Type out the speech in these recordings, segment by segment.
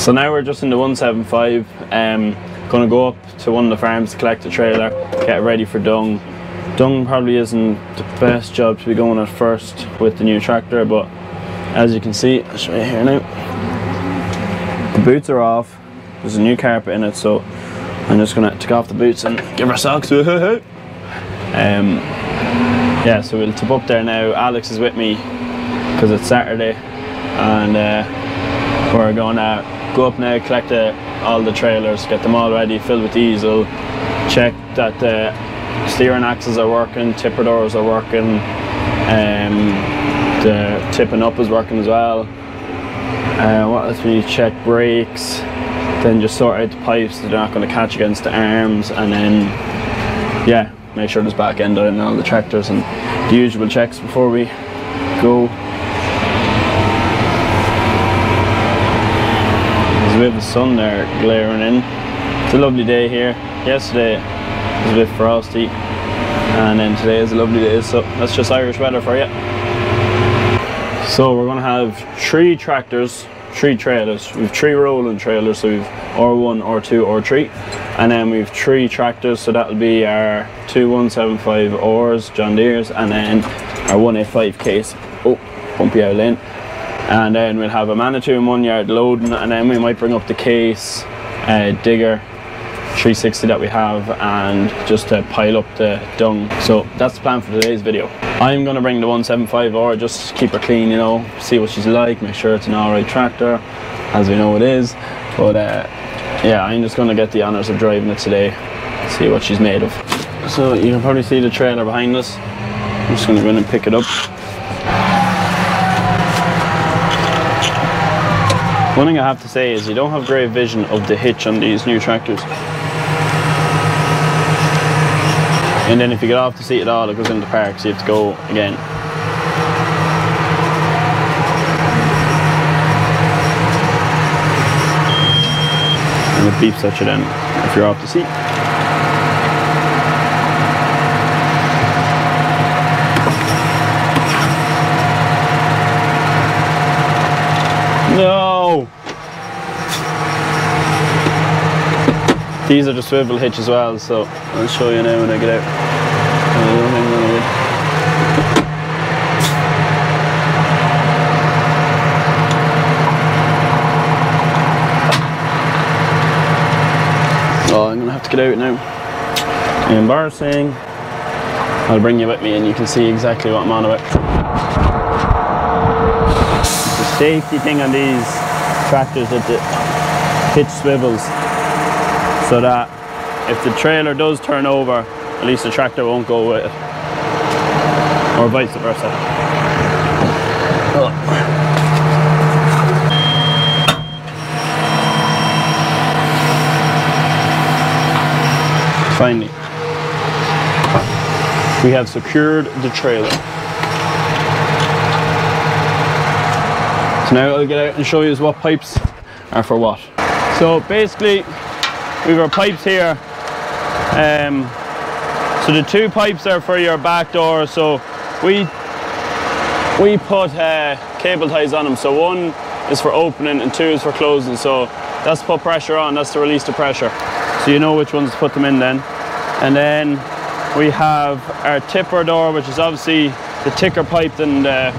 So now we're just in the 175. Gonna go up to one of the farms to collect the trailer, get ready for dung. Dung probably isn't the best job to be going at first with the new tractor, but as you can see, I'll show you here now. The boots are off. There's a new carpet in it, so I'm just gonna take off the boots and give her socks. Yeah, so we'll tip up there now. Alex is with me because it's Saturday, and we're gonna go up now, collect all the trailers, get them all ready, filled with diesel, check that the steering axles are working, tipper doors are working, the tipping up is working as well. What else we check? Brakes, then just sort out the pipes so they're not going to catch against the arms, and then yeah, make sure there's back end on all the tractors and the usual checks before we go. There's a bit of the sun there glaring in. It's a lovely day here. Yesterday was a bit frosty, and then today is a lovely day, so that's just Irish weather for you. So we're going to have 3 tractors, 3 trailers. We have 3 Rolland trailers, so we've R1, R2, R3, and then we have 3 tractors, so that'll be our 2 175Rs, John Deere's, and then our 185 case. Oh, bumpy out lane. And then we'll have a Manitou in 1 yard loading, and then we might bring up the case, digger, 360 that we have, and just to pile up the dung. So that's the plan for today's video. I'm going to bring the 175R, just keep her clean, you know, see what she's like, make sure it's an alright tractor, as we know it is. But yeah, I'm just going to get the honours of driving it today, see what she's made of. So you can probably see the trailer behind us. I'm just going to go in and pick it up. One thing I have to say is you don't have great vision of the hitch on these new tractors. And then if you get off the seat at all, it goes into park, so you have to go again. And it beeps at you then if you're off the seat. No! These are the swivel hitch as well, so I'll show you now when I get out. Oh, I'm gonna have to get out now. Embarrassing. I'll bring you with me and you can see exactly what I'm on about. The safety thing on these tractors that the hitch swivels, so that if the trailer does turn over, at least the tractor won't go with it, or vice versa. Oh. Finally, we have secured the trailer. So now I'll get out and show you what pipes are for what. So basically, we have our pipes here. So the 2 pipes are for your back door. So we put cable ties on them. So 1 is for opening and 2 is for closing. So that's to put pressure on, that's to release the pressure. So you know which ones to put them in then. And then we have our tipper door, which is obviously the thicker pipe than the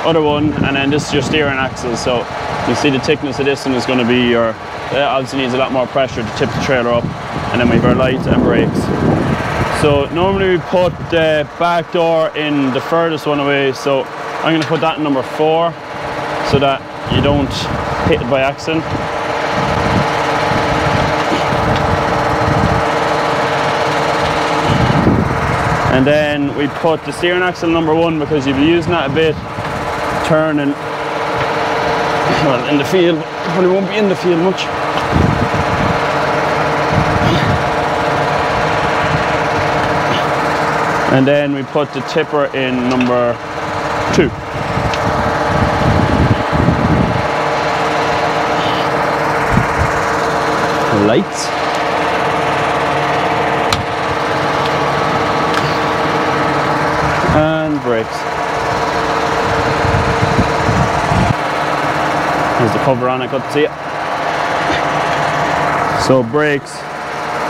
other one. And then this is your steering axle. So you see the thickness of this one is going to be your, obviously needs a lot more pressure to tip the trailer up. And then we have our lights and brakes. So normally we put the back door in the furthest one away. So I'm going to put that in number 4 so that you don't hit it by accident. And then we put the steering axle number 1 because you'll be using that a bit, turning, well, in the field, probably won't be in the field much. And then we put the tipper in number 2. Lights. And brakes. There's the cover on, I couldn't see it. So brakes,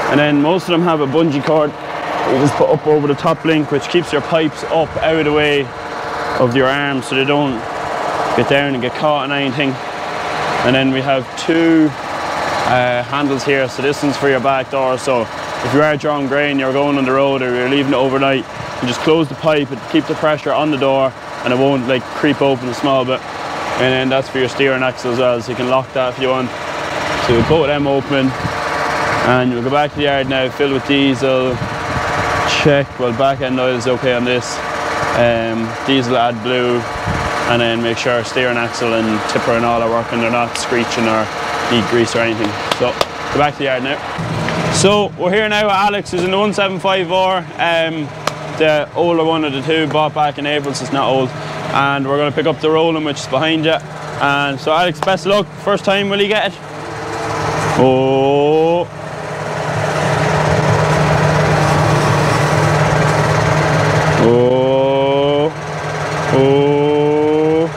and then most of them have a bungee cord you just put up over the top link, which keeps your pipes up out of the way of your arms so they don't get down and get caught in anything. And then we have two handles here, so this one's for your back door. So if you are drawing grain, you're going on the road or you're leaving it overnight, you just close the pipe and keep the pressure on the door and it won't like creep open a small bit. And then that's for your steering axle as well, so you can lock that if you want. So you'll both of them open and you'll go back to the yard now, fill with diesel, check, well, back end oil is okay on this, diesel AdBlue, and then make sure steering axle and tipper and all are working, they're not screeching or need grease or anything. So go back to the yard now. So we're here now with Alex, who's in the 175R, the older one of the two, bought back in April, so it's not old. And we're going to pick up the Rolland, which is behind you. And so Alex, best of luck. First time, will you get it? Oh. Oh. Oh.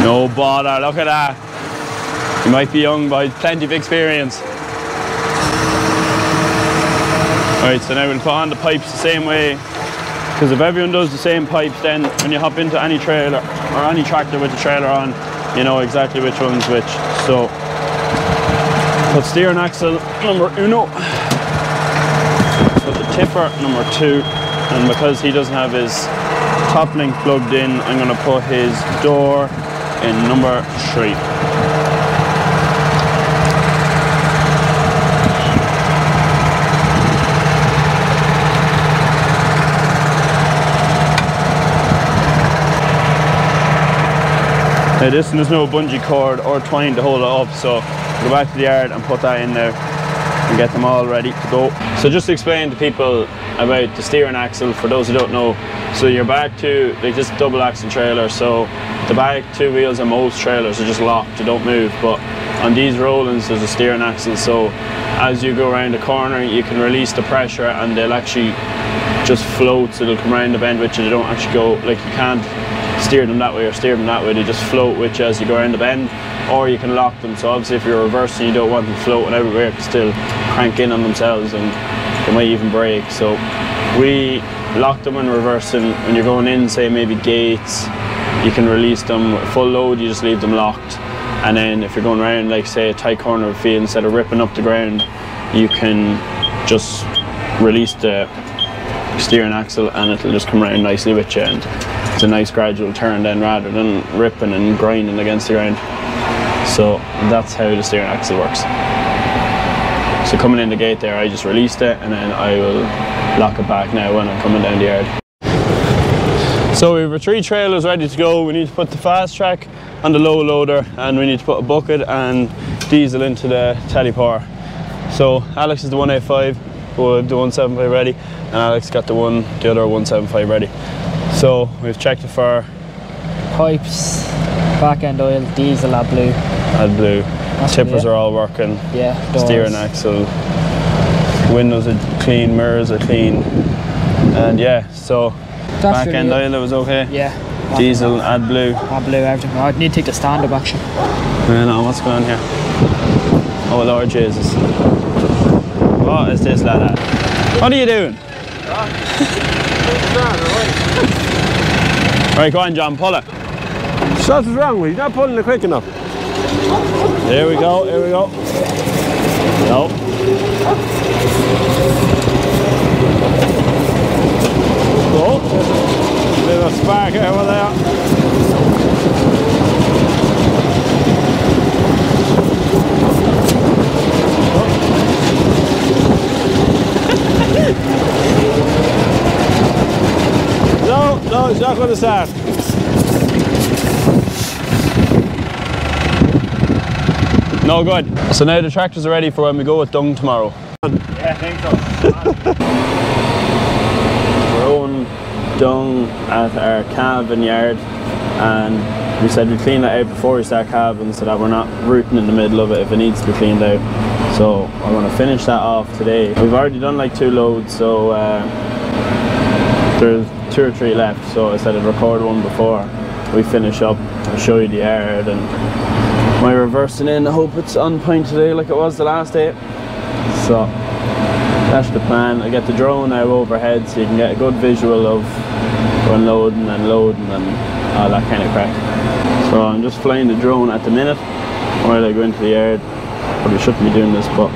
No bother, look at that. You might be young, but plenty of experience. Alright, so now we'll put on the pipes the same way, because if everyone does the same pipes, then when you hop into any trailer or any tractor with the trailer on, you know exactly which one's which. So put steering axle number 1, put the tipper number 2, and because he doesn't have his top link plugged in, I'm going to put his door in number 3. Now this one, there's no bungee cord or twine to hold it up, so go back to the yard and put that in there and get them all ready to go. So just to explain to people about the steering axle, for those who don't know, so your back two, like this double axle trailer, so the back two wheels on most trailers are just locked, they don't move, but on these Rollands there's a steering axle, so as you go around the corner you can release the pressure and they'll actually just float, so they'll come around the bend with you, they don't actually go, like you can't steer them that way or steer them that way, they just float with you as you go around the bend, or you can lock them, so obviously if you're reversing you don't want them floating everywhere, you can still crank in on themselves and they might even break. So we lock them when reversing. When you're going in, say maybe gates, you can release them. Full load, you just leave them locked, and then if you're going around like say a tight corner of the field, instead of ripping up the ground, you can just release the steering axle and it'll just come around nicely with you, and it's a nice gradual turn then rather than ripping and grinding against the ground. So that's how the steering axle works. So coming in the gate there, I just released it and then I will lock it back now when I'm coming down the yard. So we have our 3 trailers ready to go. We need to put the fast track on the low loader and we need to put a bucket and diesel into the telepower. So Alex is the 185, we'll have the 175 ready, and Alex got the other 175 ready. So we've checked it for pipes, back end oil, diesel, AdBlue. AdBlue. Tippers are all working. Yeah. Doors. Steering axle. Windows are clean, mirrors are clean. And yeah, so that's back really end oil, it was okay? Yeah. Diesel, AdBlue. AdBlue, everything. I'd need to take the stand up actually. I don't know what's going on here. Oh Lord Jesus. What is this lad? What are you doing? Right, go on John, pull it. What's wrong with you? You're not pulling it quick enough. Here we go, here we go. No. Oh, bit of a spark over there. No, it's not going to start. No good. So now the tractors are ready for when we go with dung tomorrow. Yeah, I think so. We're owing dung at our calving yard and we said we'd clean that out before we start calving so that we're not rooting in the middle of it if it needs to be cleaned out. So I'm going to finish that off today. We've already done like 2 loads, so there's 2 or 3 left, so I said I'd record one before we finish up and show you the yard and my reversing in. I hope it's on point today like it was the last day. So that's the plan. I get the drone now overhead so you can get a good visual of unloading and loading and all that kind of crack. So I'm just flying the drone at the minute while I go into the yard. Probably shouldn't be doing this, but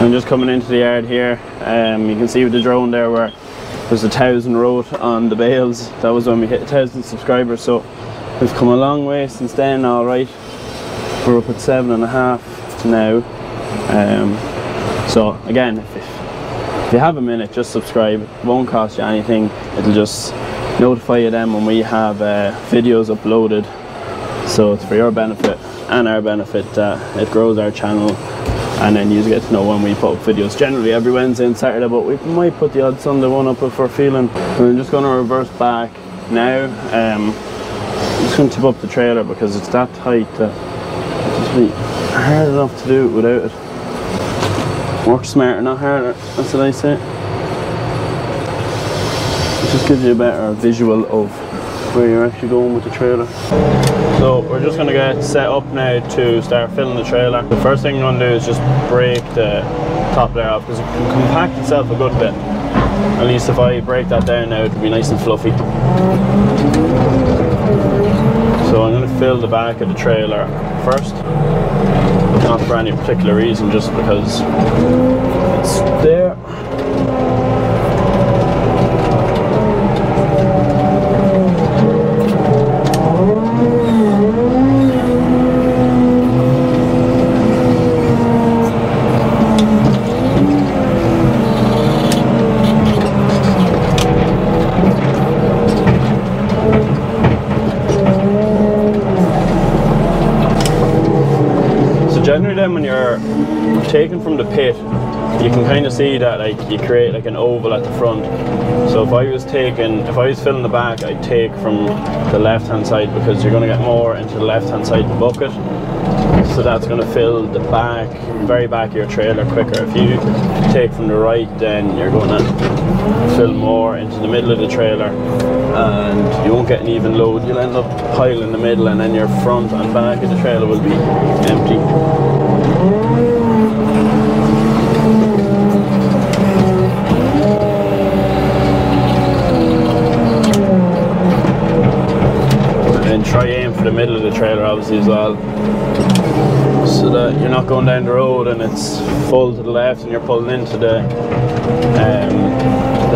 I'm just coming into the yard here. You can see with the drone there where there's 1,000 wrote on the bales. That was when we hit 1,000 subscribers, so we've come a long way since then. Alright, we're up at 7.5 now. So again, if you have a minute, just subscribe. It won't cost you anything. It'll just notify you then when we have videos uploaded. So it's for your benefit and our benefit that it grows our channel, and then you get to know when we put up videos. Generally every Wednesday and Saturday, but we might put the odd Sunday one up if we're feeling. I'm just going to reverse back now. I'm just going to tip up the trailer because it's that tight that it's just really hard enough to do it without it. Work smarter, not harder, that's what I say. It just gives you a better visual of where you're actually going with the trailer. So we're just going to get set up now to start filling the trailer. The first thing I'm going to do is just break the top layer off because it can compact itself a good bit. At least if I break that down now, it'll be nice and fluffy. So I'm going to fill the back of the trailer first. Not for any particular reason, just because it's there. Generally then when you're taking from the pit, you can kind of see that like you create like an oval at the front. So if I was filling the back, I'd take from the left hand side because you're going to get more into the left hand side of the bucket. So that's going to fill the back, very back of your trailer quicker. If you take from the right, then you're going to fill more into the middle of the trailer and you won't get an even load. You'll end up piling in the middle and then your front and back of the trailer will be empty. And then try aim for the middle of the trailer obviously as well, so that you're not going down the road and it's full to the left and you're pulling into the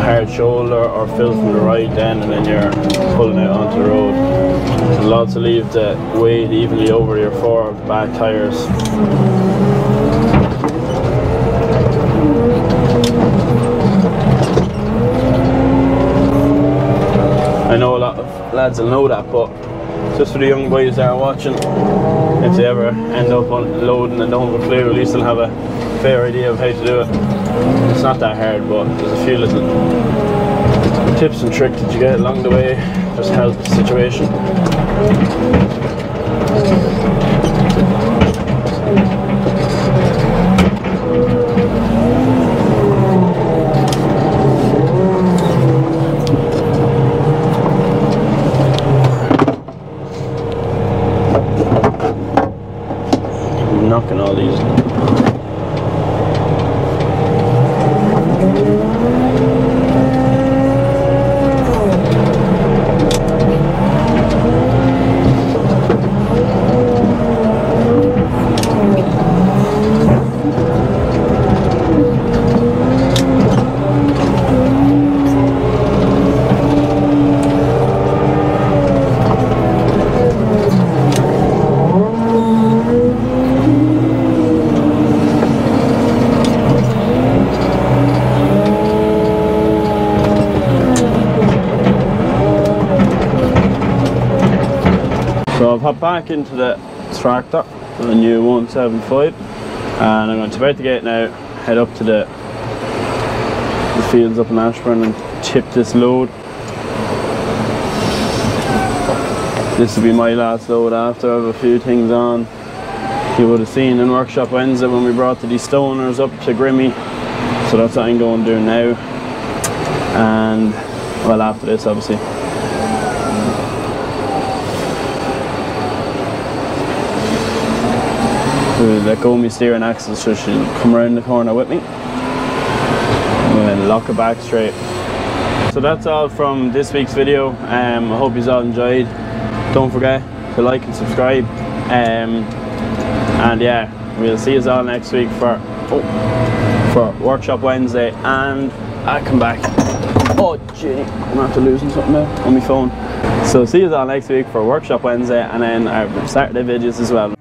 hard shoulder, or fill from the right then and then you're pulling out onto the road. It'll also leave the weight evenly over your forward back tyres. I know a lot of lads will know that, but just for the young boys that are watching, if they ever end up unloading and don't have a clue, at least they'll have a fair idea of how to do it. It's not that hard, but there's a few little tips and tricks that you get along the way, just help the situation. I'm knocking all these. So I've hopped back into the tractor, the new 175, and I'm going to tip out the gate now, head up to the fields up in Ashburn and tip this load. This will be my last load after I have a few things on. You would have seen in Workshop Wednesday when we brought the destoners up to Grimmy, so that's what I'm going to do now, and well after this obviously. We'll let go of my steering axle so she'll come around the corner with me. And then lock it back straight. So that's all from this week's video. I hope you all enjoyed. Don't forget to like and subscribe. And yeah, we'll see you all next week for Workshop Wednesday. And I come back. Oh gee, I'm after losing something now on my phone. So see you all next week for Workshop Wednesday, and then our Saturday videos as well.